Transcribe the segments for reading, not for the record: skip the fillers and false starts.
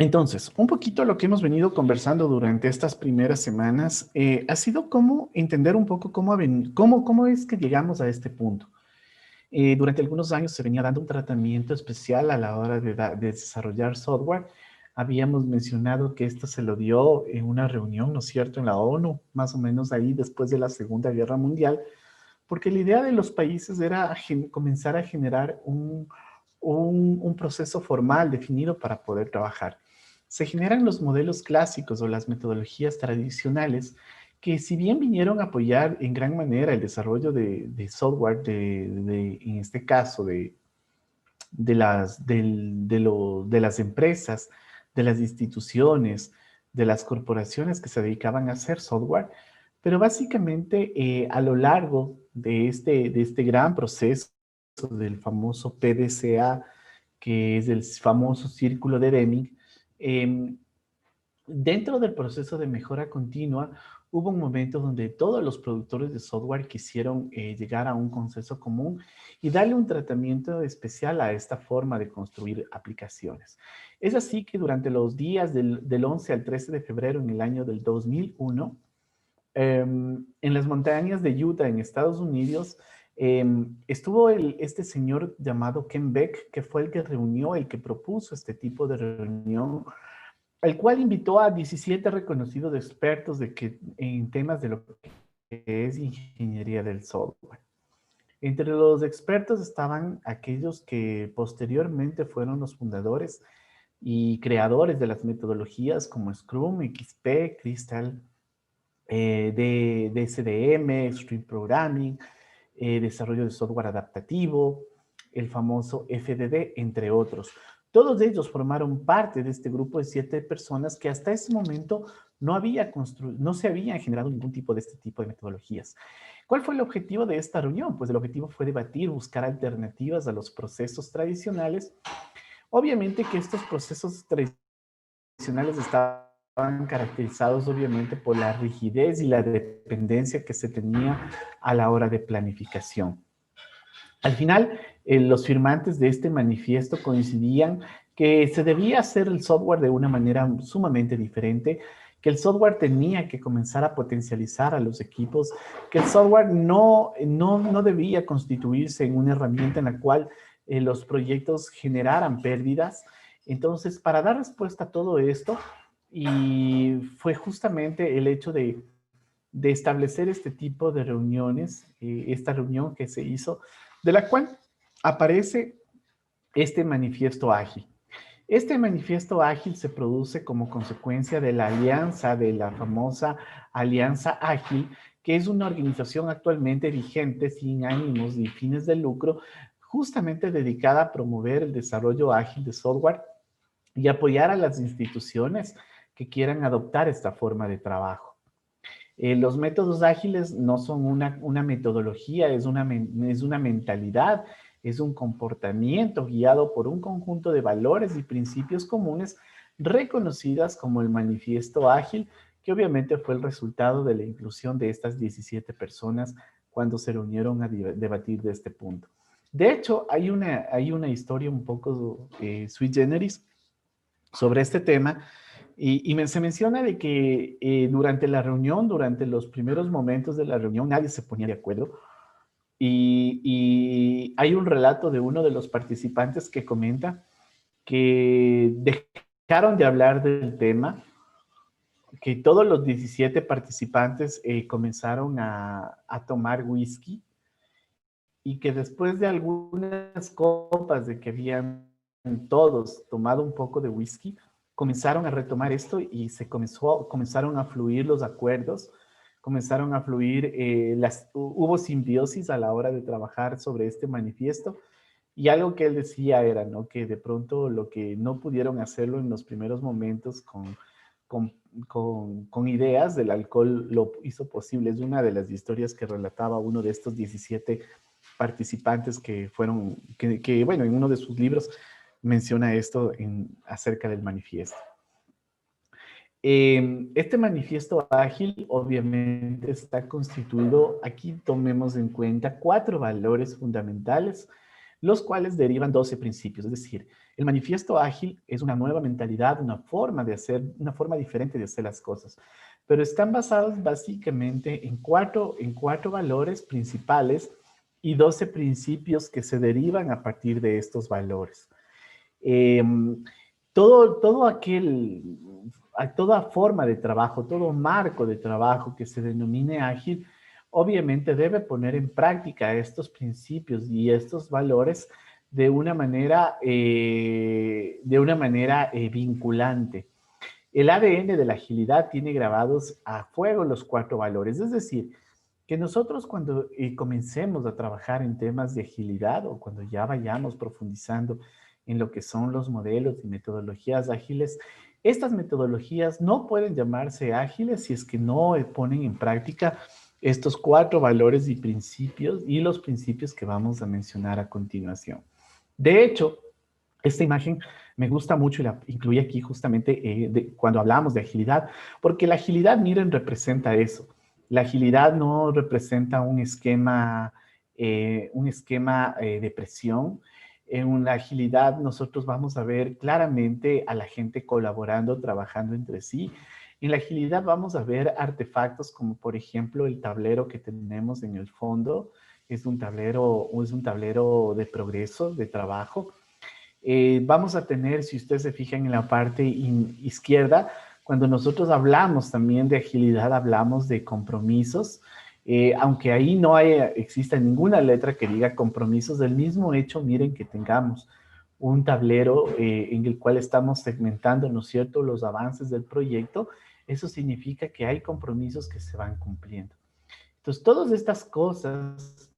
Entonces, un poquito lo que hemos venido conversando durante estas primeras semanas ha sido cómo entender un poco cómo es que llegamos a este punto. Durante algunos años se venía dando un tratamiento especial a la hora de desarrollar software. Habíamos mencionado que esto se lo dio en una reunión, ¿no es cierto?, en la ONU, más o menos ahí después de la Segunda Guerra Mundial, porque la idea de los países era comenzar a generar un proceso formal definido para poder trabajar. Se generan los modelos clásicos o las metodologías tradicionales que si bien vinieron a apoyar en gran manera el desarrollo de software, en este caso de las empresas, de las instituciones, de las corporaciones que se dedicaban a hacer software, pero básicamente a lo largo de este gran proceso del famoso PDCA, que es el famoso círculo de Deming, eh, dentro del proceso de mejora continua, hubo un momento donde todos los productores de software quisieron llegar a un consenso común y darle un tratamiento especial a esta forma de construir aplicaciones. Es así que durante los días del 11 al 13 de febrero en el año del 2001, en las montañas de Utah, en Estados Unidos, estuvo este señor llamado Ken Beck, que fue el que propuso este tipo de reunión, el cual invitó a 17 reconocidos expertos en temas de lo que es ingeniería del software. Entre los expertos estaban aquellos que posteriormente fueron los fundadores y creadores de las metodologías como Scrum, XP, Crystal, de SDM, Stream Programming, desarrollo de software adaptativo, el famoso FDD, entre otros. Todos ellos formaron parte de este grupo de 7 personas que hasta ese momento no se habían generado ningún tipo de este tipo de metodologías. ¿Cuál fue el objetivo de esta reunión? Pues el objetivo fue debatir, buscar alternativas a los procesos tradicionales. Obviamente que estos procesos tradicionales estaban caracterizados obviamente por la rigidez y la dependencia que se tenía a la hora de planificación. Al final, los firmantes de este manifiesto coincidían que se debía hacer el software de una manera sumamente diferente, que el software tenía que comenzar a potencializar a los equipos, que el software no debía constituirse en una herramienta en la cual los proyectos generaran pérdidas. Entonces, para dar respuesta a todo esto, y fue justamente el hecho de establecer este tipo de reuniones, esta reunión que se hizo, de la cual aparece este manifiesto ágil. Este manifiesto ágil se produce como consecuencia de la alianza, de la famosa Alianza Ágil, que es una organización actualmente vigente sin ánimos ni fines de lucro, justamente dedicada a promover el desarrollo ágil de software y apoyar a las instituciones que quieran adoptar esta forma de trabajo. Los métodos ágiles no son una metodología, es una mentalidad, es un comportamiento guiado por un conjunto de valores y principios comunes reconocidas como el manifiesto ágil, que obviamente fue el resultado de la inclusión de estas 17 personas cuando se reunieron a debatir de este punto. De hecho, hay una historia un poco sui generis sobre este tema se menciona de que durante la reunión, durante los primeros momentos de la reunión, nadie se ponía de acuerdo. Y hay un relato de uno de los participantes que comenta que dejaron de hablar del tema, que todos los 17 participantes comenzaron a tomar whisky y que después de algunas copas de que habían todos tomado un poco de whisky, comenzaron a retomar esto y comenzaron a fluir los acuerdos, comenzaron a fluir, hubo simbiosis a la hora de trabajar sobre este manifiesto y algo que él decía era, ¿no?, que de pronto lo que no pudieron hacerlo en los primeros momentos con, con ideas, del alcohol lo hizo posible. Es una de las historias que relataba uno de estos 17 participantes bueno, en uno de sus libros menciona esto acerca del manifiesto. Este manifiesto ágil obviamente está constituido, aquí tomemos en cuenta 4 valores fundamentales, los cuales derivan 12 principios. Es decir, el manifiesto ágil es una nueva mentalidad, una forma de hacer, una forma diferente de hacer las cosas, pero están basados básicamente en cuatro valores principales y 12 principios que se derivan a partir de estos valores. Eh, todo aquel, toda forma de trabajo, todo marco de trabajo que se denomine ágil, obviamente debe poner en práctica estos principios y estos valores de una manera vinculante. El ADN de la agilidad tiene grabados a fuego los cuatro valores, es decir, que nosotros cuando comencemos a trabajar en temas de agilidad o cuando ya vayamos profundizando en lo que son los modelos y metodologías ágiles, estas metodologías no pueden llamarse ágiles si es que no ponen en práctica estos cuatro valores y principios y los principios que vamos a mencionar a continuación. De hecho, esta imagen me gusta mucho y la incluí aquí justamente cuando hablamos de agilidad, porque la agilidad, miren, representa eso. La agilidad no representa un esquema de presión. En la agilidad nosotros vamos a ver claramente a la gente colaborando, trabajando entre sí. En la agilidad vamos a ver artefactos como por ejemplo el tablero que tenemos en el fondo. Es un tablero de progreso, de trabajo. Vamos a tener, si ustedes se fijan en la parte izquierda, cuando nosotros hablamos también de agilidad, hablamos de compromisos, aunque ahí no exista ninguna letra que diga compromisos, del mismo hecho, miren que tengamos un tablero en el cual estamos segmentando, ¿no es cierto?, los avances del proyecto, eso significa que hay compromisos que se van cumpliendo. Entonces, todas estas cosas.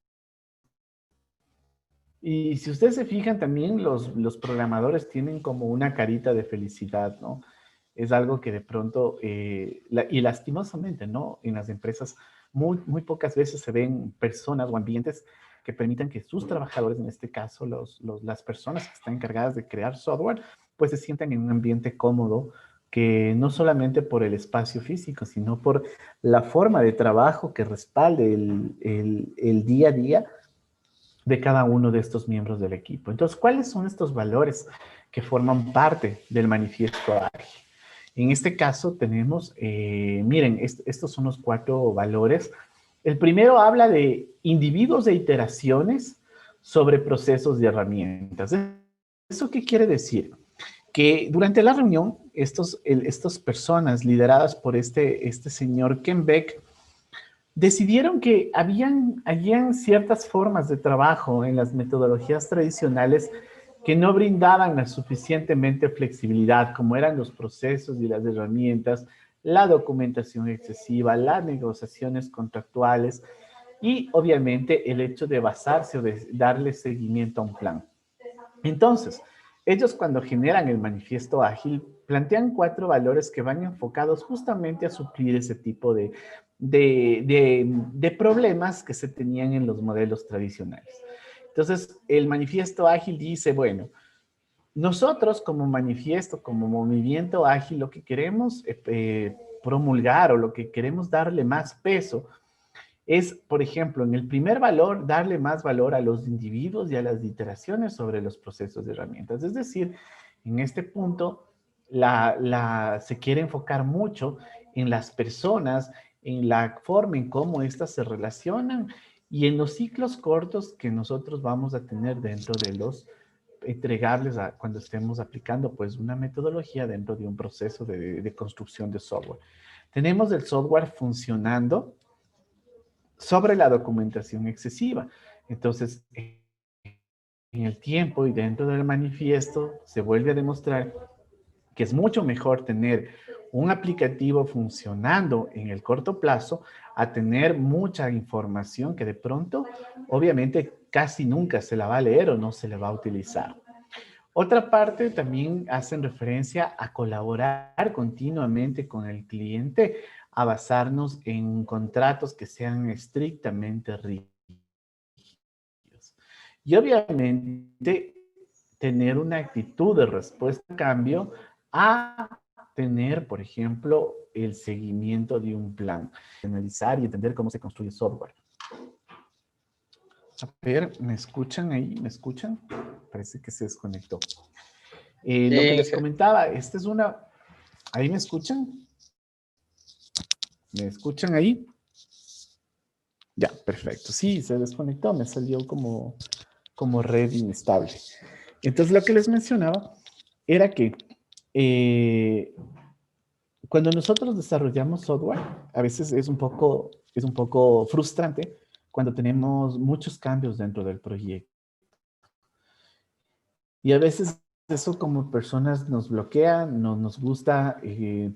Y si ustedes se fijan también, los programadores tienen como una carita de felicidad, ¿no? Es algo que de pronto, y lastimosamente, ¿no? En las empresas muy pocas veces se ven personas o ambientes que permitan que sus trabajadores, en este caso las personas que están encargadas de crear software, pues se sientan en un ambiente cómodo, que no solamente por el espacio físico, sino por la forma de trabajo que respalde el día a día de cada uno de estos miembros del equipo. Entonces, ¿cuáles son estos valores que forman parte del manifiesto ágil? En este caso tenemos, miren, estos son los cuatro valores. El primero habla de individuos e iteraciones sobre procesos y herramientas. ¿Eso qué quiere decir? Que durante la reunión, estas personas lideradas por este señor Ken Beck, decidieron que habían ciertas formas de trabajo en las metodologías tradicionales que no brindaban la suficientemente flexibilidad, como eran los procesos y las herramientas, la documentación excesiva, las negociaciones contractuales y obviamente el hecho de basarse o de darle seguimiento a un plan. Entonces, ellos cuando generan el manifiesto ágil, plantean cuatro valores que van enfocados justamente a suplir ese tipo de problemas que se tenían en los modelos tradicionales. Entonces, el manifiesto ágil dice, bueno, nosotros como manifiesto, como movimiento ágil, lo que queremos promulgar o lo que queremos darle más peso es, por ejemplo, en el primer valor, darle más valor a los individuos y a las iteraciones sobre los procesos de herramientas. Es decir, en este punto, se quiere enfocar mucho en las personas, en la forma en cómo éstas se relacionan y en los ciclos cortos que nosotros vamos a tener dentro de los entregables cuando estemos aplicando pues una metodología dentro de un proceso de construcción de software. Tenemos el software funcionando sobre la documentación excesiva. Entonces, en el tiempo y dentro del manifiesto se vuelve a demostrar que es mucho mejor tener un aplicativo funcionando en el corto plazo a tener mucha información que de pronto, obviamente, casi nunca se la va a leer o no se la va a utilizar. Otra parte también hacen referencia a colaborar continuamente con el cliente, a basarnos en contratos que sean estrictamente rígidos. Y obviamente tener una actitud de respuesta a cambio a tener, por ejemplo, el seguimiento de un plan, analizar y entender cómo se construye software. A ver, ¿me escuchan ahí? ¿Me escuchan? Parece que se desconectó. Lo que Sí, les comentaba, esta es una... ¿Ahí me escuchan? ¿Me escuchan ahí? Ya, perfecto. Sí, se desconectó, me salió como red inestable. Entonces, lo que les mencionaba era que eh, cuando nosotros desarrollamos software, a veces es un poco frustrante cuando tenemos muchos cambios dentro del proyecto. Y a veces eso como personas nos bloquea, no nos gusta,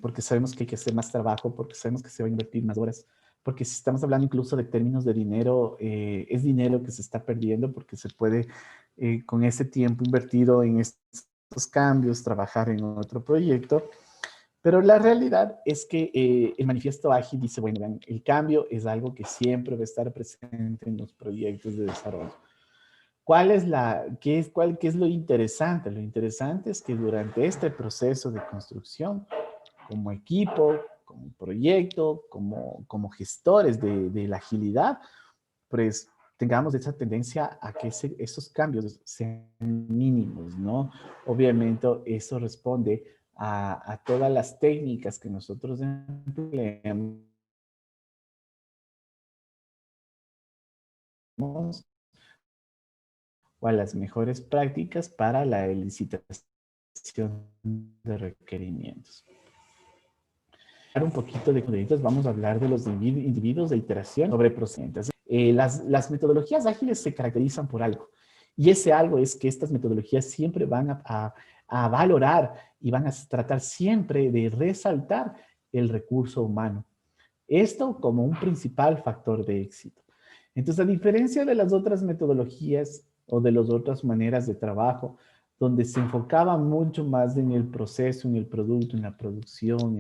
porque sabemos que hay que hacer más trabajo, porque sabemos que se va a invertir más horas, porque si estamos hablando incluso de términos de dinero, es dinero que se está perdiendo porque se puede, con ese tiempo invertido en estos cambios, trabajar en otro proyecto. Pero la realidad es que el manifiesto ágil dice, bueno, vean, el cambio es algo que siempre va a estar presente en los proyectos de desarrollo. ¿Qué es lo interesante? Lo interesante es que durante este proceso de construcción, como equipo, como proyecto, como gestores de la agilidad, pues tengamos esa tendencia a que esos cambios sean mínimos, ¿no? Obviamente eso responde a todas las técnicas que nosotros empleamos o a las mejores prácticas para la licitación de requerimientos. Un poquito de contenidos, vamos a hablar de los individuos de iteración sobre procedimientos. Las metodologías ágiles se caracterizan por algo, y ese algo es que estas metodologías siempre van a valorar y van a tratar siempre de resaltar el recurso humano. Esto como un principal factor de éxito. Entonces, a diferencia de las otras metodologías o de las otras maneras de trabajo, donde se enfocaba mucho más en el proceso, en el producto, en la producción,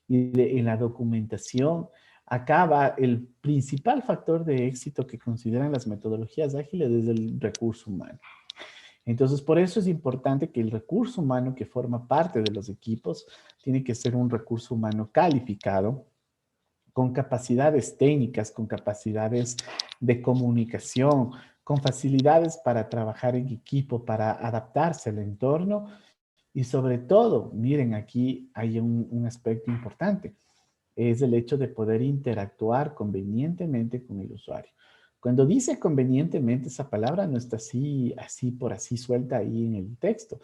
en la documentación, acá va el principal factor de éxito que consideran las metodologías ágiles es el recurso humano. Entonces, por eso es importante que el recurso humano que forma parte de los equipos tiene que ser un recurso humano calificado, con capacidades técnicas, con capacidades de comunicación, con facilidades para trabajar en equipo, para adaptarse al entorno y sobre todo, miren, aquí hay un aspecto importante, es el hecho de poder interactuar convenientemente con el usuario. Cuando dice convenientemente, esa palabra no está así por así suelta ahí en el texto.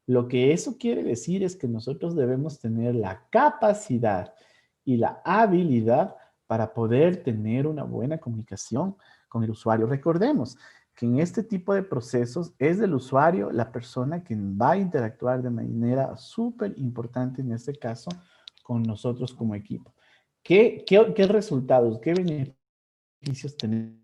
Lo que eso quiere decir es que nosotros debemos tener la capacidad y la habilidad para poder tener una buena comunicación con el usuario. Recordemos que en este tipo de procesos es el usuario la persona que va a interactuar de manera súper importante en este caso con nosotros como equipo. ¿Qué resultados, qué beneficios tenemos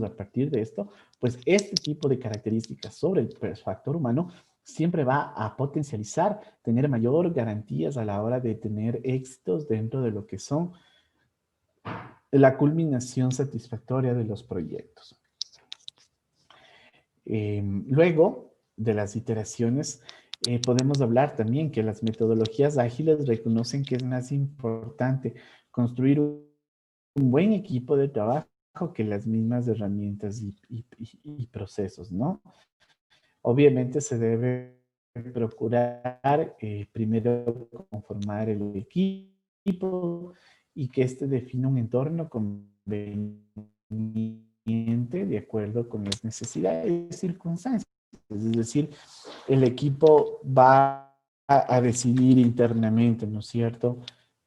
a partir de esto? Pues este tipo de características sobre el factor humano siempre va a potencializar, tener mayor garantías a la hora de tener éxitos dentro de lo que son la culminación satisfactoria de los proyectos. Luego de las iteraciones, podemos hablar también que las metodologías ágiles reconocen que es más importante construir un buen equipo de trabajo que las mismas herramientas y procesos, ¿no? Obviamente se debe procurar primero conformar el equipo y que éste defina un entorno conveniente de acuerdo con las necesidades y circunstancias. Es decir, el equipo va a decidir internamente, ¿no es cierto?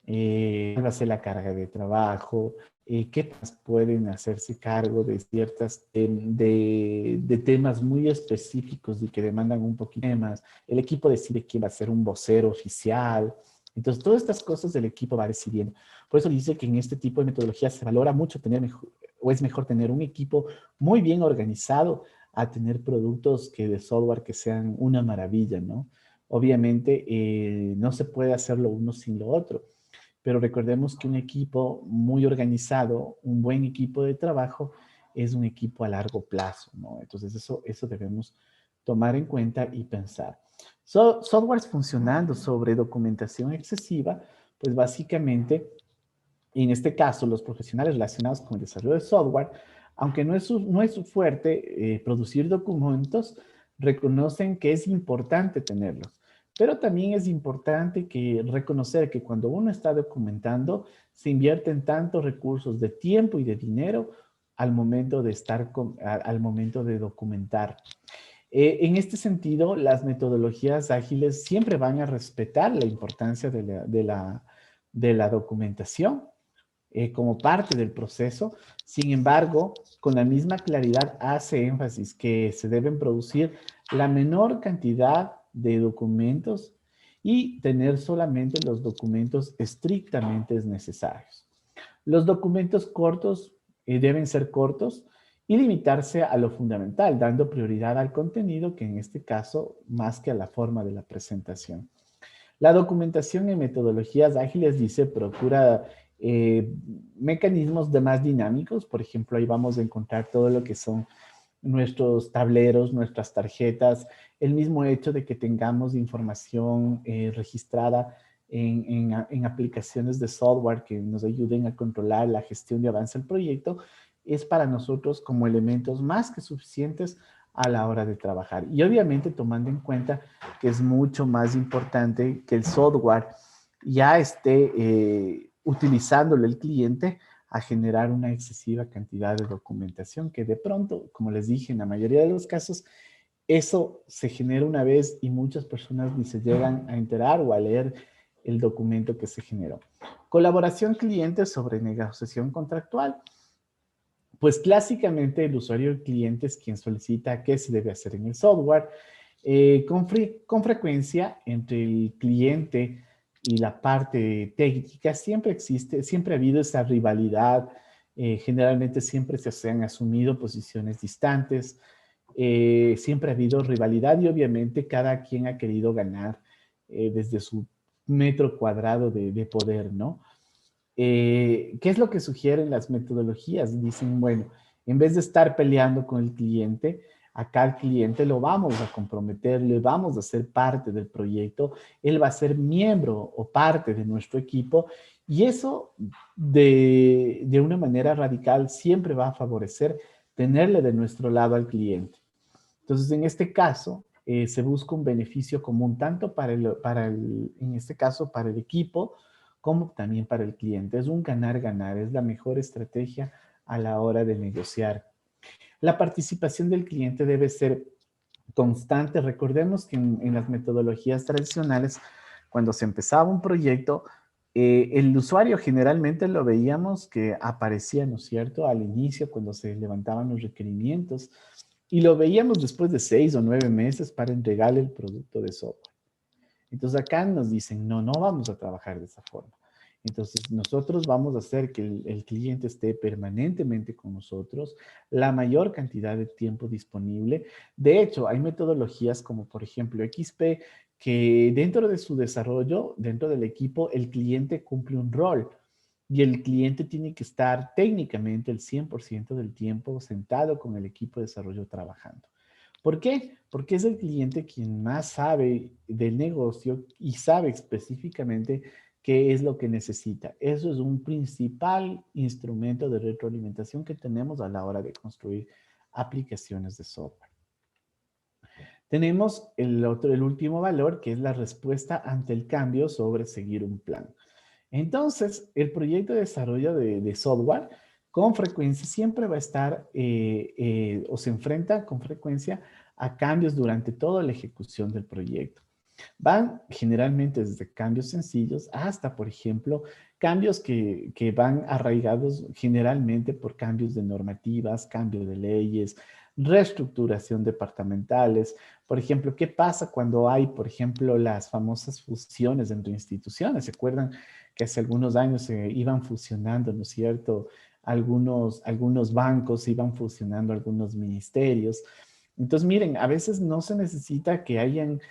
Va a ser la carga de trabajo, qué pueden hacerse cargo de ciertas, de temas muy específicos y que demandan un poquito más. El equipo decide quién va a ser un vocero oficial. Entonces, todas estas cosas el equipo va decidiendo. Por eso dice que en este tipo de metodologías se valora mucho tener mejor, o es mejor tener un equipo muy bien organizado a tener productos que de software que sean una maravilla, ¿no? Obviamente, no se puede hacer lo uno sin lo otro, pero recordemos que un equipo muy organizado, un buen equipo de trabajo, es un equipo a largo plazo, ¿no? Entonces, eso debemos tomar en cuenta y pensar. Softwares funcionando sobre documentación excesiva, pues básicamente, en este caso, los profesionales relacionados con el desarrollo de software Aunque no es su fuerte producir documentos, reconocen que es importante tenerlos. Pero también es importante que reconocer que cuando uno está documentando, se invierten tantos recursos de tiempo y de dinero al momento de al momento de documentar. En este sentido, las metodologías ágiles siempre van a respetar la importancia de la documentación como parte del proceso. Sin embargo, con la misma claridad hace énfasis que se deben producir la menor cantidad de documentos y tener solamente los documentos estrictamente necesarios. Los documentos cortos deben ser cortos y limitarse a lo fundamental, dando prioridad al contenido, que en este caso, más que a la forma de la presentación. La documentación en metodologías ágiles dice, procura eh, mecanismos de más dinámicos. Por ejemplo, ahí vamos a encontrar todo lo que son nuestros tableros, nuestras tarjetas, el mismo hecho de que tengamos información registrada en aplicaciones de software que nos ayuden a controlar la gestión de avance del proyecto, es para nosotros como elementos más que suficientes a la hora de trabajar. Y obviamente tomando en cuenta que es mucho más importante que el software ya esté utilizándolo el cliente a generar una excesiva cantidad de documentación que de pronto, como les dije, en la mayoría de los casos, eso se genera una vez y muchas personas ni se llegan a enterar o a leer el documento que se generó. Colaboración cliente sobre negociación contractual. Pues clásicamente el usuario el cliente es quien solicita qué se debe hacer en el software. Con frecuencia entre el cliente y la parte técnica siempre existe, siempre ha habido esa rivalidad. Generalmente siempre se han asumido posiciones distantes. Siempre ha habido rivalidad y obviamente cada quien ha querido ganar desde su metro cuadrado de poder, ¿no? ¿Qué es lo que sugieren las metodologías? Dicen, bueno, en vez de estar peleando con el cliente, acá al cliente lo vamos a comprometer, le vamos a hacer parte del proyecto, él va a ser miembro o parte de nuestro equipo y eso de una manera radical siempre va a favorecer tenerle de nuestro lado al cliente. Entonces, en este caso, se busca un beneficio común tanto en este caso, para el equipo, como también para el cliente. Es un ganar-ganar, es la mejor estrategia a la hora de negociar. La participación del cliente debe ser constante. Recordemos que en las metodologías tradicionales, cuando se empezaba un proyecto, el usuario generalmente lo veíamos que aparecía, ¿no es cierto?, al inicio, cuando se levantaban los requerimientos, y lo veíamos después de 6 o 9 meses para entregarle el producto de software. Entonces acá nos dicen, no, no vamos a trabajar de esa forma. Entonces nosotros vamos a hacer que el cliente esté permanentemente con nosotros, la mayor cantidad de tiempo disponible. De hecho, hay metodologías como por ejemplo XP, que dentro de su desarrollo, dentro del equipo, el cliente cumple un rol y el cliente tiene que estar técnicamente el 100% del tiempo sentado con el equipo de desarrollo trabajando. ¿Por qué? Porque es el cliente quien más sabe del negocio y sabe específicamente qué es lo que necesita. Eso es un principal instrumento de retroalimentación que tenemos a la hora de construir aplicaciones de software. Tenemos el último valor, que es la respuesta ante el cambio sobre seguir un plan. Entonces, el proyecto de desarrollo de software con frecuencia siempre va a estar o se enfrenta con frecuencia a cambios durante toda la ejecución del proyecto. Van generalmente desde cambios sencillos hasta, por ejemplo, cambios que van arraigados generalmente por cambios de normativas, cambio de leyes, reestructuración departamentales. Por ejemplo, ¿qué pasa cuando hay, por ejemplo, las famosas fusiones entre instituciones? ¿Se acuerdan que hace algunos años se iban fusionando, ¿no es cierto? Algunos bancos iban fusionando algunos ministerios. Entonces, miren, a veces no se necesita que hayan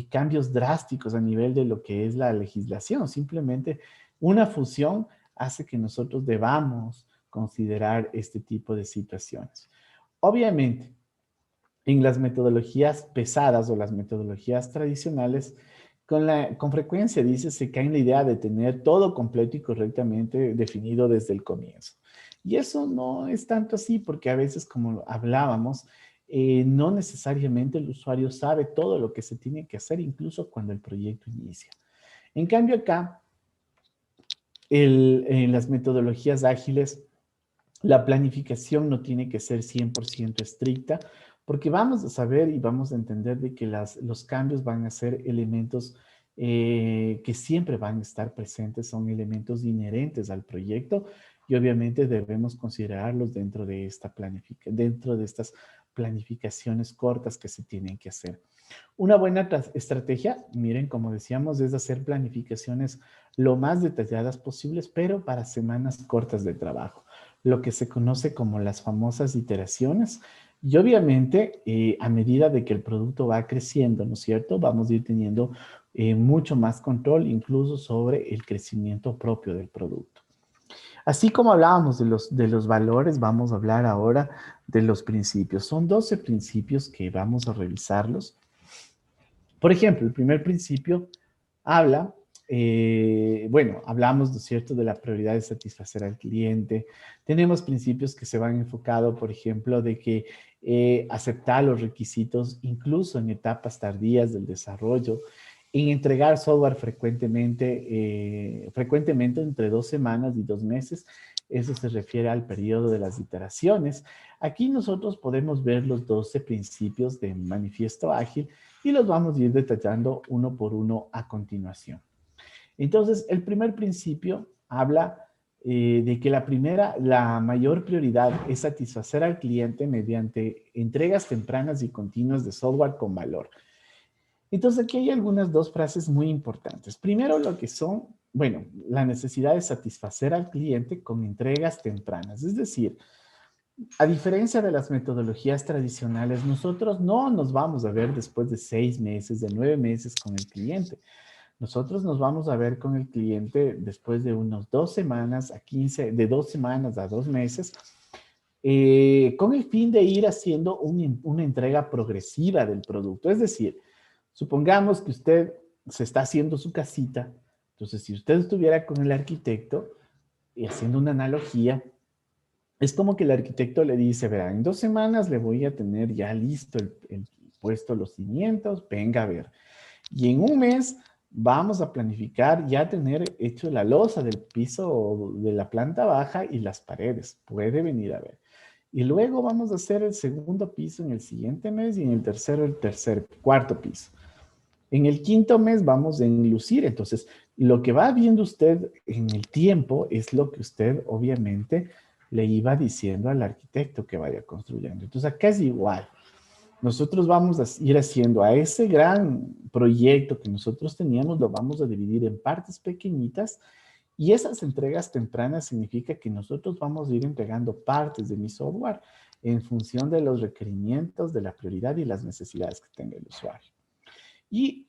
cambios drásticos a nivel de lo que es la legislación. Simplemente una fusión hace que nosotros debamos considerar este tipo de situaciones. Obviamente, en las metodologías pesadas o las metodologías tradicionales, con frecuencia dice, se cae en la idea de tener todo completo y correctamente definido desde el comienzo. Y eso no es tanto así porque a veces, como hablábamos, no necesariamente el usuario sabe todo lo que se tiene que hacer, incluso cuando el proyecto inicia. En cambio acá, en las metodologías ágiles, la planificación no tiene que ser 100% estricta, porque vamos a saber y vamos a entender de que los cambios van a ser elementos que siempre van a estar presentes, son elementos inherentes al proyecto y obviamente debemos considerarlos dentro de estas planificaciones cortas que se tienen que hacer. Una buena estrategia, miren, como decíamos, es hacer planificaciones lo más detalladas posibles, pero para semanas cortas de trabajo, lo que se conoce como las famosas iteraciones. Y obviamente, a medida de que el producto va creciendo, ¿no es cierto? Vamos a ir teniendo mucho más control, incluso sobre el crecimiento propio del producto. Así como hablábamos de los valores, vamos a hablar ahora de los principios. Son 12 principios que vamos a revisarlos. Por ejemplo, el primer principio habla, bueno, hablamos, ¿no es cierto?, de la prioridad de satisfacer al cliente. Tenemos principios que se van enfocado, por ejemplo, de que aceptar los requisitos incluso en etapas tardías del desarrollo, en entregar software frecuentemente entre 2 semanas y 2 meses. Eso se refiere al periodo de las iteraciones. Aquí nosotros podemos ver los 12 principios de manifiesto ágil y los vamos a ir detallando uno por uno a continuación. Entonces, el primer principio habla de que la mayor prioridad es satisfacer al cliente mediante entregas tempranas y continuas de software con valor. Entonces, aquí hay algunas dos frases muy importantes. Primero, lo que son, bueno, la necesidad de satisfacer al cliente con entregas tempranas. Es decir, a diferencia de las metodologías tradicionales, nosotros no nos vamos a ver después de 6 meses, de 9 meses con el cliente. Nosotros nos vamos a ver con el cliente después de unos 2 semanas a 15, de 2 semanas a 2 meses, con el fin de ir haciendo una entrega progresiva del producto. Es decir, supongamos que usted se está haciendo su casita, entonces si usted estuviera con el arquitecto y haciendo una analogía, es como que el arquitecto le dice, verá, en 2 semanas le voy a tener ya listo puesto los cimientos, venga a ver. Y en un mes vamos a planificar ya tener hecho la losa del piso de la planta baja y las paredes. Puede venir a ver. Y luego vamos a hacer el segundo piso en el siguiente mes y en el tercero, cuarto piso. En el quinto mes vamos a enlucir. Entonces, lo que va viendo usted en el tiempo es lo que usted obviamente le iba diciendo al arquitecto que vaya construyendo. Entonces, acá es igual. Nosotros vamos a ir haciendo a ese gran proyecto que nosotros teníamos, lo vamos a dividir en partes pequeñitas y esas entregas tempranas significa que nosotros vamos a ir entregando partes de mi software en función de los requerimientos, de la prioridad y las necesidades que tenga el usuario. Y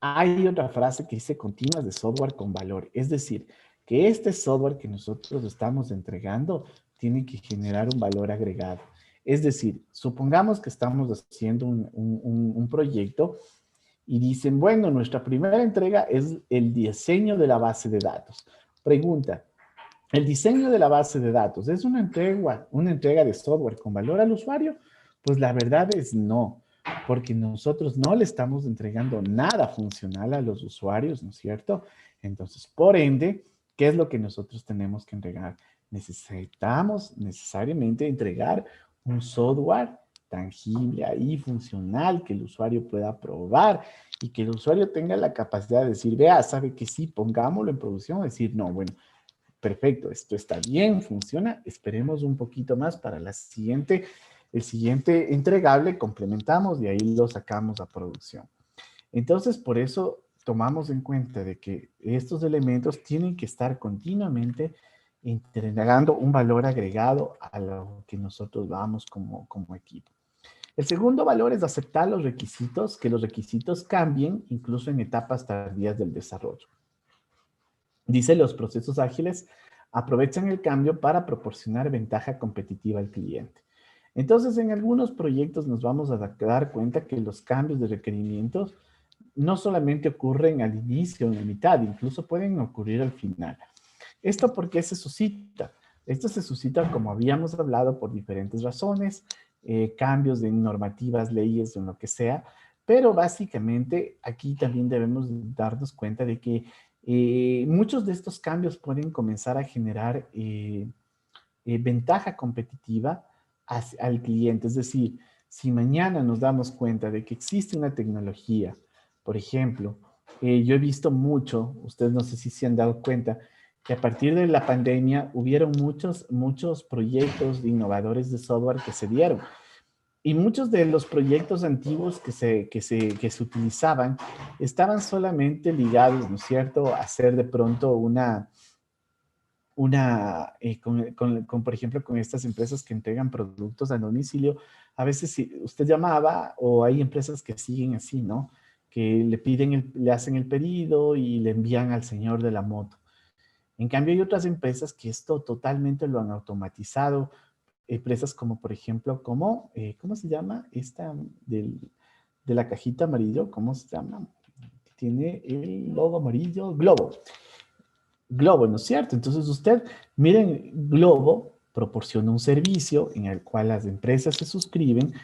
hay otra frase que dice continuas de software con valor, es decir, que este software que nosotros estamos entregando tiene que generar un valor agregado. Es decir, supongamos que estamos haciendo un proyecto y dicen, bueno, nuestra primera entrega es el diseño de la base de datos. Pregunta, ¿el diseño de la base de datos es una entrega de software con valor al usuario? Pues la verdad es no, porque nosotros no le estamos entregando nada funcional a los usuarios, ¿no es cierto? Entonces, por ende, ¿qué es lo que nosotros tenemos que entregar? Necesitamos necesariamente entregar un software tangible ahí, funcional, que el usuario pueda probar y que el usuario tenga la capacidad de decir, vea, sabe que sí, pongámoslo en producción, decir, no, bueno, perfecto, esto está bien, funciona, esperemos un poquito más para el siguiente entregable, complementamos y ahí lo sacamos a producción. Entonces, por eso tomamos en cuenta de que estos elementos tienen que estar continuamente entregando un valor agregado a lo que nosotros vamos como equipo. El segundo valor es aceptar los requisitos, que los requisitos cambien incluso en etapas tardías del desarrollo. Dice, los procesos ágiles aprovechan el cambio para proporcionar ventaja competitiva al cliente. Entonces, en algunos proyectos nos vamos a dar cuenta que los cambios de requerimientos no solamente ocurren al inicio o en la mitad, incluso pueden ocurrir al final. ¿Esto por qué se suscita? Esto se suscita, como habíamos hablado, por diferentes razones, cambios de normativas, leyes, en lo que sea, pero básicamente aquí también debemos darnos cuenta de que muchos de estos cambios pueden comenzar a generar ventaja competitiva al cliente. Es decir, si mañana nos damos cuenta de que existe una tecnología, por ejemplo, yo he visto mucho, ustedes no sé si se han dado cuenta, que a partir de la pandemia hubieron muchos proyectos innovadores de software que se dieron. Y muchos de los proyectos antiguos que se utilizaban estaban solamente ligados, ¿no es cierto?, a hacer de pronto por ejemplo, con estas empresas que entregan productos a domicilio, a veces si usted llamaba o hay empresas que siguen así, ¿no? Que le piden, le hacen el pedido y le envían al señor de la moto. En cambio, hay otras empresas que esto totalmente lo han automatizado. Empresas como, por ejemplo, ¿cómo se llama? Esta de la cajita amarillo, ¿cómo se llama? Tiene el logo amarillo, Globo. Globo, ¿no es cierto? Entonces usted, miren, Globo proporciona un servicio en el cual las empresas se suscriben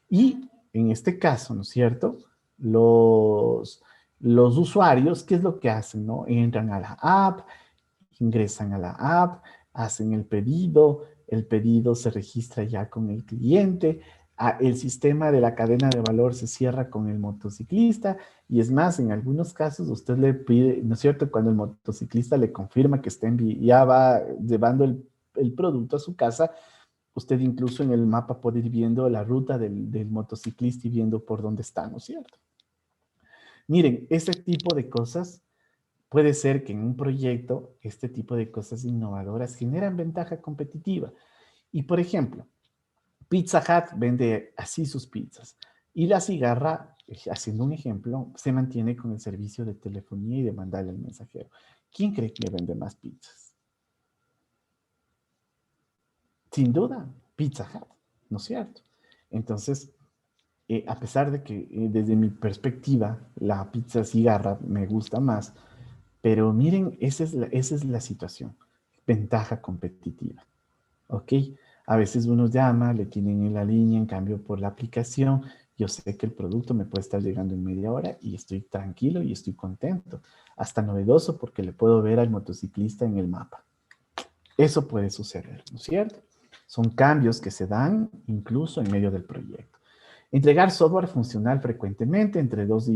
y en este caso, ¿no es cierto? Los usuarios, ¿qué es lo que hacen, no? Entran a la app, ingresan a la app, hacen el pedido se registra ya con el cliente, el sistema de la cadena de valor se cierra con el motociclista y es más, en algunos casos usted le pide, ¿no es cierto? Cuando el motociclista le confirma que ya va llevando el producto a su casa, usted incluso en el mapa puede ir viendo la ruta del motociclista y viendo por dónde está, ¿no es cierto? Miren, ese tipo de cosas puede ser que en un proyecto este tipo de cosas innovadoras generan ventaja competitiva. Y por ejemplo, Pizza Hut vende así sus pizzas y la cigarra, haciendo un ejemplo, se mantiene con el servicio de telefonía y de mandarle al mensajero. ¿Quién cree que vende más pizzas? Sin duda, Pizza Hut, ¿no es cierto? Entonces, a pesar de que desde mi perspectiva la pizza cigarra me gusta más, pero miren, esa es la situación. Ventaja competitiva. ¿Ok? A veces uno llama, le tienen en la línea, en cambio por la aplicación, yo sé que el producto me puede estar llegando en media hora y estoy tranquilo y estoy contento. Hasta novedoso porque le puedo ver al motociclista en el mapa. Eso puede suceder, ¿no es cierto? Son cambios que se dan incluso en medio del proyecto. Entregar software funcional frecuentemente, entre 2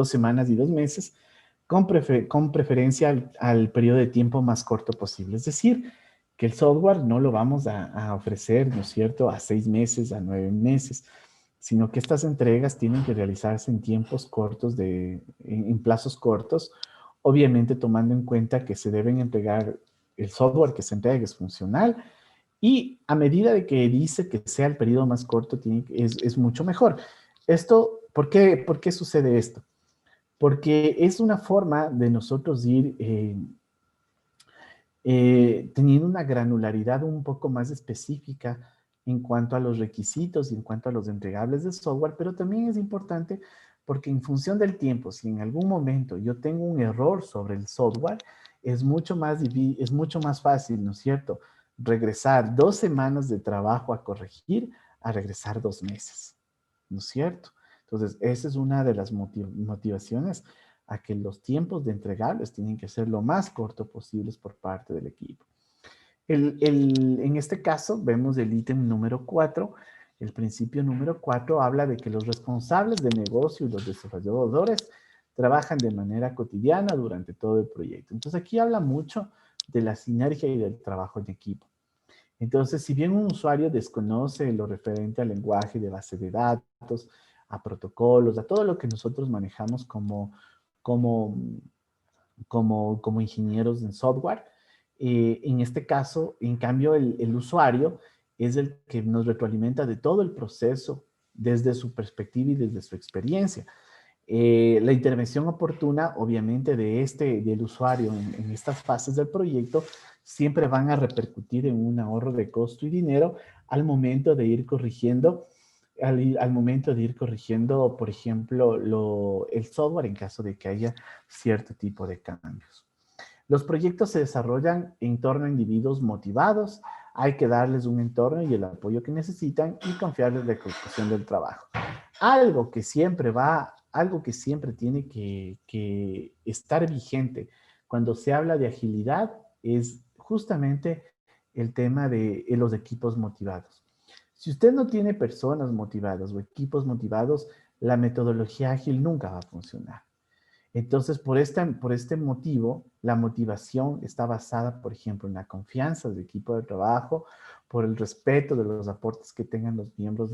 semanas y 2 meses, con preferencia al periodo de tiempo más corto posible. Es decir, que el software no lo vamos a ofrecer, ¿no es cierto?, a 6 meses, a 9 meses, sino que estas entregas tienen que realizarse en tiempos cortos, en plazos cortos, obviamente tomando en cuenta que se deben entregar, el software que se entregue es funcional y a medida de que dice que sea el periodo más corto, es mucho mejor. ¿Por qué sucede esto? Porque es una forma de nosotros ir teniendo una granularidad un poco más específica en cuanto a los requisitos y en cuanto a los entregables del software, pero también es importante porque en función del tiempo, si en algún momento yo tengo un error sobre el software, es mucho más fácil, ¿no es cierto?, regresar 2 semanas de trabajo a corregir a regresar 2 meses, ¿no es cierto? Entonces, esa es una de las motivaciones a que los tiempos de entregables tienen que ser lo más corto posibles por parte del equipo. En este caso, vemos el ítem número 4. El principio número 4 habla de que los responsables de negocio y los desarrolladores trabajan de manera cotidiana durante todo el proyecto. Entonces, aquí habla mucho de la sinergia y del trabajo en equipo. Entonces, si bien un usuario desconoce lo referente al lenguaje de base de datos, a protocolos, a todo lo que nosotros manejamos como, como ingenieros en software, en este caso, en cambio, el usuario es el que nos retroalimenta de todo el proceso desde su perspectiva y desde su experiencia. La intervención oportuna, obviamente, del usuario en estas fases del proyecto, siempre van a repercutir en un ahorro de costo y dinero al momento de ir corrigiendo, al momento de ir corrigiendo, por ejemplo, el software en caso de que haya cierto tipo de cambios. Los proyectos se desarrollan en torno a individuos motivados. Hay que darles un entorno y el apoyo que necesitan y confiarles la ejecución del trabajo. Algo que siempre tiene que estar vigente cuando se habla de agilidad es justamente el tema de los equipos motivados. Si usted no tiene personas motivadas o equipos motivados, la metodología ágil nunca va a funcionar. Entonces, por este motivo, la motivación está basada, por ejemplo, en la confianza del equipo de trabajo, por el respeto de los aportes que tengan los miembros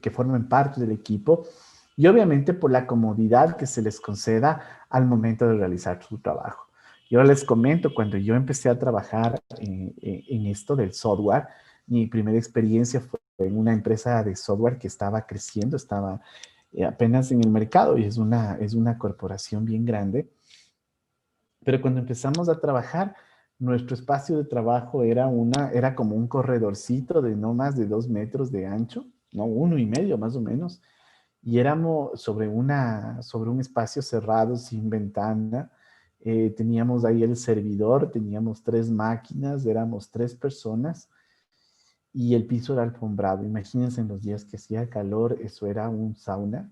que formen parte del equipo y obviamente por la comodidad que se les conceda al momento de realizar su trabajo. Yo les comento, cuando yo empecé a trabajar en esto del software, mi primera experiencia fue en una empresa de software que estaba creciendo, estaba apenas en el mercado y es una corporación bien grande. Pero cuando empezamos a trabajar, nuestro espacio de trabajo era como un corredorcito de no más de 2 metros de ancho, no, 1,5 más o menos, y éramos sobre un espacio cerrado sin ventana. Teníamos ahí el servidor, teníamos 3 máquinas, éramos 3 personas y el piso era alfombrado. Imagínense en los días que hacía calor, eso era un sauna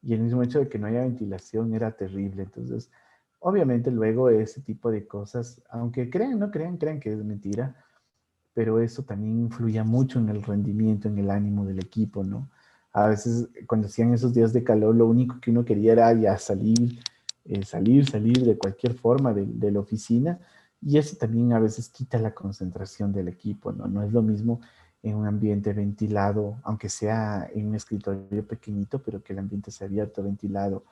y el mismo hecho de que no haya ventilación era terrible. Entonces, obviamente luego ese tipo de cosas, aunque crean, no crean, crean que es mentira, pero eso también influía mucho en el rendimiento, en el ánimo del equipo, ¿no? A veces cuando hacían esos días de calor, lo único que uno quería era ya salir de cualquier forma de la oficina y eso también a veces quita la concentración del equipo, ¿no? No es lo mismo en un ambiente ventilado, aunque sea en un escritorio pequeñito, pero que el ambiente sea abierto, ventilado.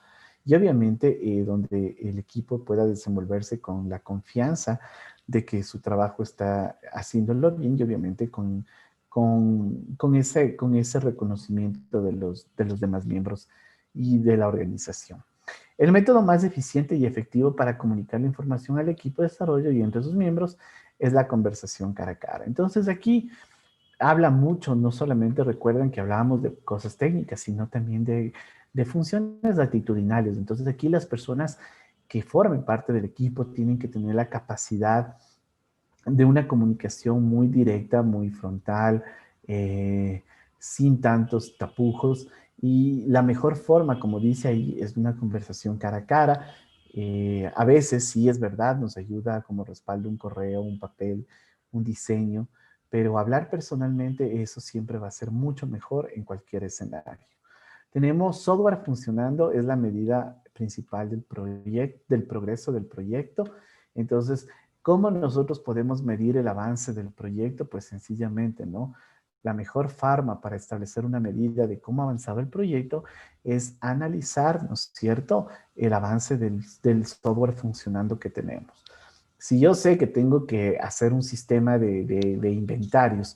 Y obviamente donde el equipo pueda desenvolverse con la confianza de que su trabajo está haciéndolo bien y obviamente con ese reconocimiento de los demás miembros y de la organización. El método más eficiente y efectivo para comunicar la información al equipo de desarrollo y entre sus miembros es la conversación cara a cara. Entonces aquí habla mucho, no solamente recuerdan que hablábamos de cosas técnicas, sino también de funciones actitudinales. Entonces aquí las personas que formen parte del equipo tienen que tener la capacidad de una comunicación muy directa, muy frontal, eh, sin tantos tapujos. Y la mejor forma, como dice ahí, es una conversación cara a cara. A veces sí es verdad, nos ayuda como respaldo un correo, un papel, un diseño, pero hablar personalmente, eso siempre va a ser mucho mejor en cualquier escenario. Tenemos software funcionando, es la medida principal del progreso del proyecto. Entonces, ¿cómo nosotros podemos medir el avance del proyecto? Pues sencillamente, ¿no? La mejor forma para establecer una medida de cómo ha avanzado el proyecto es analizar, ¿no es cierto?, el avance del software funcionando que tenemos. Si yo sé que tengo que hacer un sistema de inventarios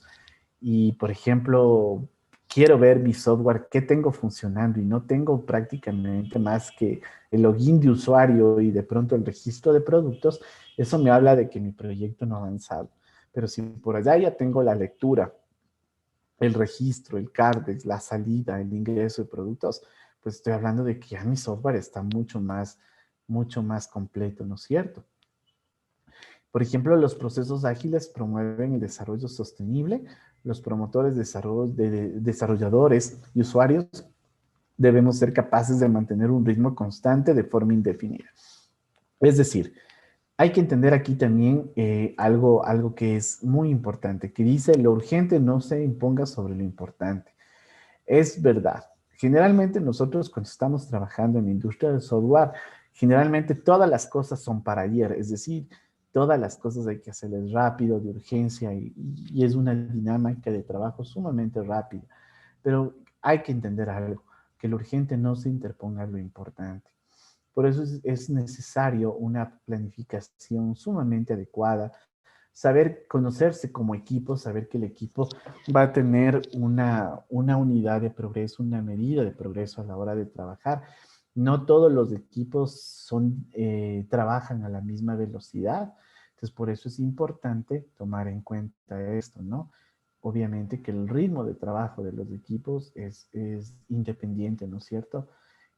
y, por ejemplo, quiero ver mi software, qué tengo funcionando y no tengo prácticamente más que el login de usuario y de pronto el registro de productos, eso me habla de que mi proyecto no ha avanzado. Pero si por allá ya tengo la lectura, el registro, el CARDEX, la salida, el ingreso de productos, pues estoy hablando de que ya mi software está mucho más completo, ¿no es cierto? Por ejemplo, los procesos ágiles promueven el desarrollo sostenible. Los promotores desarrolladores y usuarios debemos ser capaces de mantener un ritmo constante de forma indefinida. Es decir, hay que entender aquí también algo que es muy importante, que dice, lo urgente no se imponga sobre lo importante. Es verdad. Generalmente nosotros cuando estamos trabajando en la industria del software, generalmente todas las cosas son para ayer, es decir, todas las cosas hay que hacerles rápido, de urgencia, y es una dinámica de trabajo sumamente rápida. Pero hay que entender algo, que lo urgente no se interponga a lo importante. Por eso es necesario una planificación sumamente adecuada, saber conocerse como equipo, saber que el equipo va a tener una unidad de progreso, una medida de progreso a la hora de trabajar. No todos los equipos trabajan a la misma velocidad, entonces por eso es importante tomar en cuenta esto, ¿no? Obviamente que el ritmo de trabajo de los equipos es independiente, ¿no es cierto?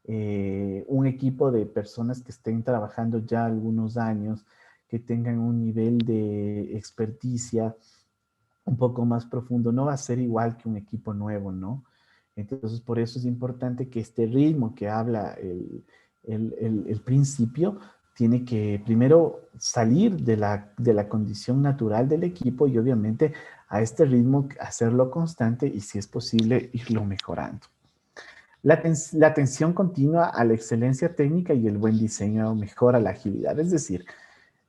un equipo de personas que estén trabajando ya algunos años, que tengan un nivel de experticia un poco más profundo, no va a ser igual que un equipo nuevo, ¿no? Entonces, por eso es importante que este ritmo que habla el principio tiene que primero salir de la condición natural del equipo y obviamente a este ritmo hacerlo constante y si es posible irlo mejorando. La atención continua a la excelencia técnica y el buen diseño mejora la agilidad. Es decir,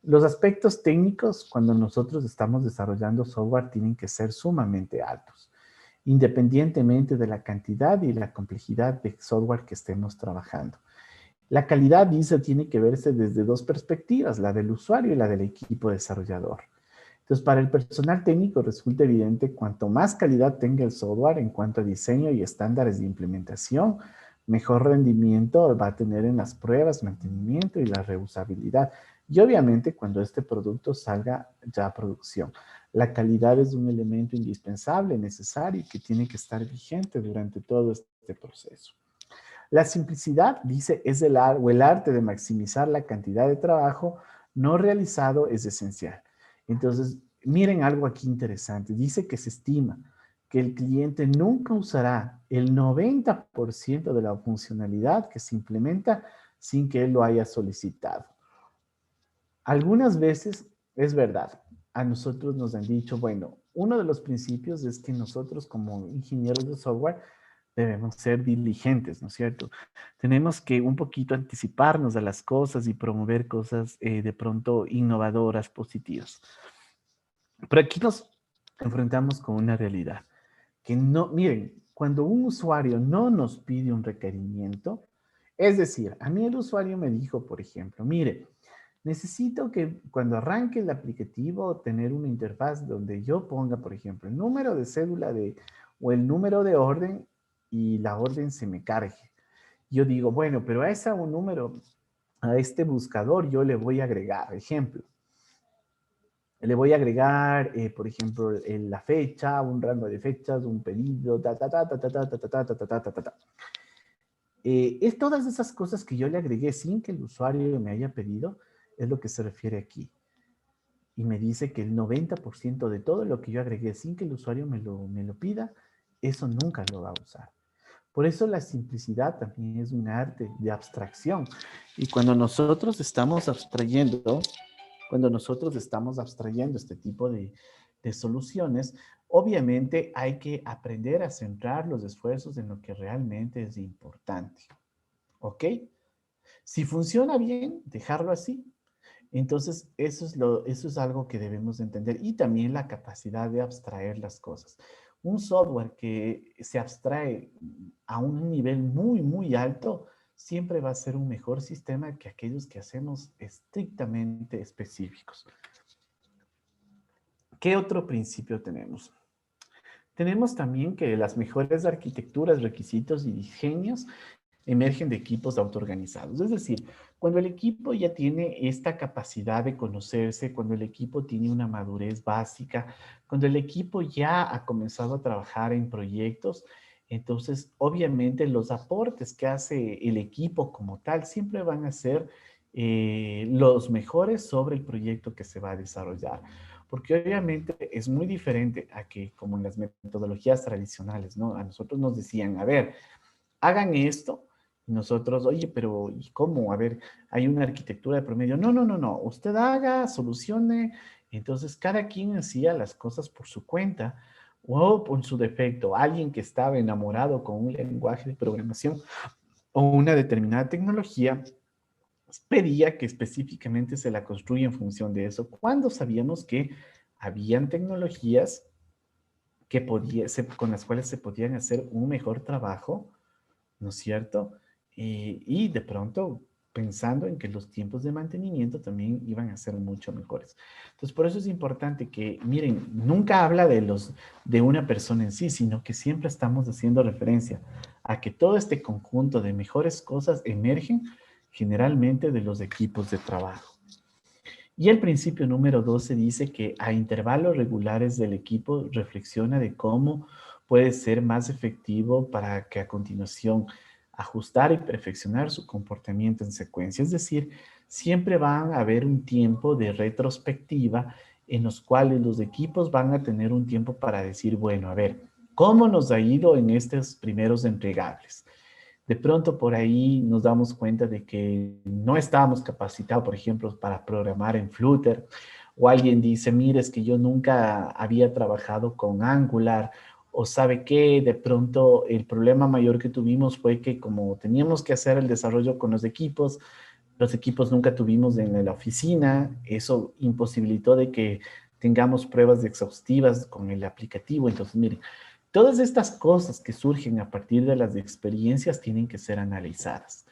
los aspectos técnicos cuando nosotros estamos desarrollando software tienen que ser sumamente altos, independientemente de la cantidad y la complejidad de software que estemos trabajando. La calidad, dice, tiene que verse desde dos perspectivas, la del usuario y la del equipo desarrollador. Entonces, para el personal técnico resulta evidente cuanto más calidad tenga el software en cuanto a diseño y estándares de implementación, mejor rendimiento va a tener en las pruebas, mantenimiento y la reusabilidad. Y obviamente cuando este producto salga ya a producción. La calidad es un elemento indispensable, necesario y que tiene que estar vigente durante todo este proceso. La simplicidad, dice, es el arte de maximizar la cantidad de trabajo no realizado es esencial. Entonces, miren algo aquí interesante. Dice que se estima que el cliente nunca usará el 90% de la funcionalidad que se implementa sin que él lo haya solicitado. Algunas veces es verdad. A nosotros nos han dicho, bueno, uno de los principios es que nosotros como ingenieros de software debemos ser diligentes, ¿no es cierto? Tenemos que un poquito anticiparnos a las cosas y promover cosas de pronto innovadoras, positivas. Pero aquí nos enfrentamos con una realidad, que no, miren, cuando un usuario no nos pide un requerimiento, es decir, a mí el usuario me dijo, por ejemplo, mire, necesito que cuando arranque el aplicativo tener una interfaz donde yo ponga, por ejemplo, el número de cédula o el número de orden y la orden se me cargue. Yo digo, bueno, pero a ese un número, a este buscador yo le voy a agregar, ejemplo, le voy a agregar, por ejemplo, la fecha, un rango de fechas, un pedido, ta, ta, ta, ta, ta, ta, ta, ta, ta, ta, ta, ta, ta, ta. Es todas esas cosas que yo le agregué sin que el usuario me haya pedido, es lo que se refiere aquí. Y me dice que el 90% de todo lo que yo agregué sin que el usuario me lo pida, eso nunca lo va a usar. Por eso la simplicidad también es un arte de abstracción. Y cuando nosotros estamos abstrayendo este tipo de soluciones, obviamente hay que aprender a centrar los esfuerzos en lo que realmente es importante. ¿Ok? Si funciona bien, dejarlo así. Entonces, eso es algo que debemos entender y también la capacidad de abstraer las cosas. Un software que se abstrae a un nivel muy, muy alto, siempre va a ser un mejor sistema que aquellos que hacemos estrictamente específicos. ¿Qué otro principio tenemos? Tenemos también que las mejores arquitecturas, requisitos y diseños emergen de equipos autoorganizados. Es decir, cuando el equipo ya tiene esta capacidad de conocerse, cuando el equipo tiene una madurez básica, cuando el equipo ya ha comenzado a trabajar en proyectos, entonces obviamente los aportes que hace el equipo como tal siempre van a ser los mejores sobre el proyecto que se va a desarrollar. Porque obviamente es muy diferente a que como en las metodologías tradicionales, ¿no? A nosotros nos decían, a ver, hagan esto. Y nosotros, oye, pero ¿y cómo? A ver, hay una arquitectura de promedio. No, no, no, no. Usted haga, solucione. Entonces, cada quien hacía las cosas por su cuenta o por su defecto. Alguien que estaba enamorado con un lenguaje de programación o una determinada tecnología pedía que específicamente se la construya en función de eso. Cuando sabíamos que habían tecnologías con las cuales se podían hacer un mejor trabajo, ¿no es cierto? Y de pronto pensando en que los tiempos de mantenimiento también iban a ser mucho mejores. Entonces, por eso es importante que, miren, nunca habla de una persona en sí, sino que siempre estamos haciendo referencia a que todo este conjunto de mejores cosas emergen generalmente de los equipos de trabajo. Y el principio número 12 dice que a intervalos regulares del equipo reflexiona de cómo puede ser más efectivo para que a continuación ajustar y perfeccionar su comportamiento en secuencia. Es decir, siempre van a haber un tiempo de retrospectiva en los cuales los equipos van a tener un tiempo para decir, bueno, a ver, ¿cómo nos ha ido en estos primeros entregables? De pronto por ahí nos damos cuenta de que no estábamos capacitados, por ejemplo, para programar en Flutter, o alguien dice, mire, es que yo nunca había trabajado con Angular, o sabe que de pronto el problema mayor que tuvimos fue que como teníamos que hacer el desarrollo con los equipos nunca tuvimos en la oficina, eso imposibilitó de que tengamos pruebas exhaustivas con el aplicativo. Entonces, miren, todas estas cosas que surgen a partir de las experiencias tienen que ser analizadas,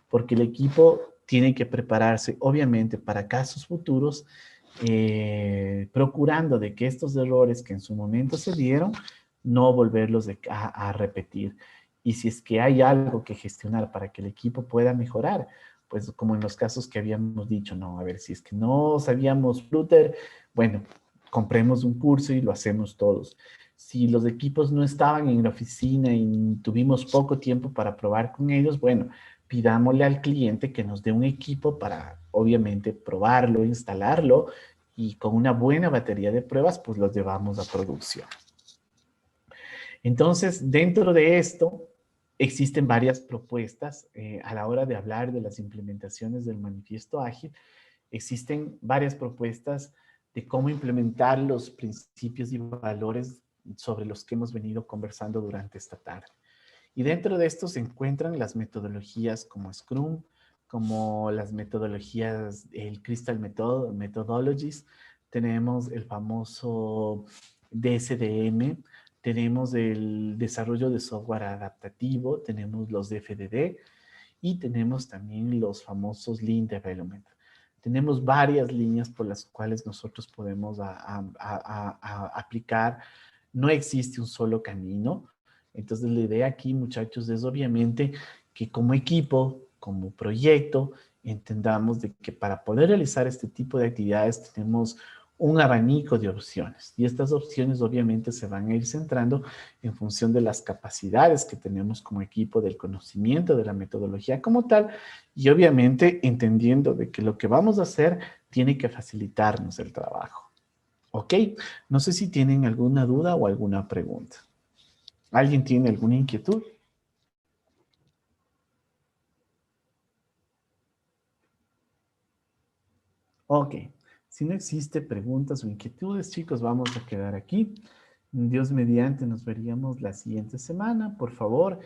porque el equipo tiene que prepararse, obviamente, para casos futuros, procurando de que estos errores que en su momento se dieron, no volverlos a repetir. Y si es que hay algo que gestionar para que el equipo pueda mejorar, pues como en los casos que habíamos dicho, no, a ver, si es que no sabíamos Flutter, bueno, compremos un curso y lo hacemos todos. Si los equipos no estaban en la oficina y tuvimos poco tiempo para probar con ellos, bueno, pidámosle al cliente que nos dé un equipo para, obviamente, probarlo, instalarlo y con una buena batería de pruebas, pues los llevamos a producción. Entonces, dentro de esto, existen varias propuestas a la hora de hablar de las implementaciones del manifiesto ágil. Existen varias propuestas de cómo implementar los principios y valores sobre los que hemos venido conversando durante esta tarde. Y dentro de esto se encuentran las metodologías como Scrum, como las metodologías, el Crystal Methodologies, tenemos el famoso DSDM, tenemos el desarrollo de software adaptativo, tenemos los DFDD y tenemos también los famosos Lean Development. Tenemos varias líneas por las cuales nosotros podemos aplicar. No existe un solo camino. Entonces la idea aquí, muchachos, es obviamente que como equipo, como proyecto, entendamos de que para poder realizar este tipo de actividades tenemos un abanico de opciones y estas opciones obviamente se van a ir centrando en función de las capacidades que tenemos como equipo, del conocimiento de la metodología como tal y obviamente entendiendo de que lo que vamos a hacer tiene que facilitarnos el trabajo. ¿Ok? No sé si tienen alguna duda o alguna pregunta. ¿Alguien tiene alguna inquietud? Ok. Si no existe preguntas o inquietudes, chicos, vamos a quedar aquí. Dios mediante, nos veríamos la siguiente semana. Por favor,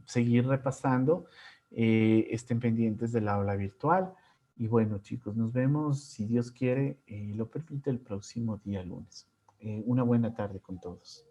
seguir repasando. Estén pendientes del aula virtual. Y bueno, chicos, nos vemos, si Dios quiere, lo permite, el próximo día lunes. Una buena tarde con todos.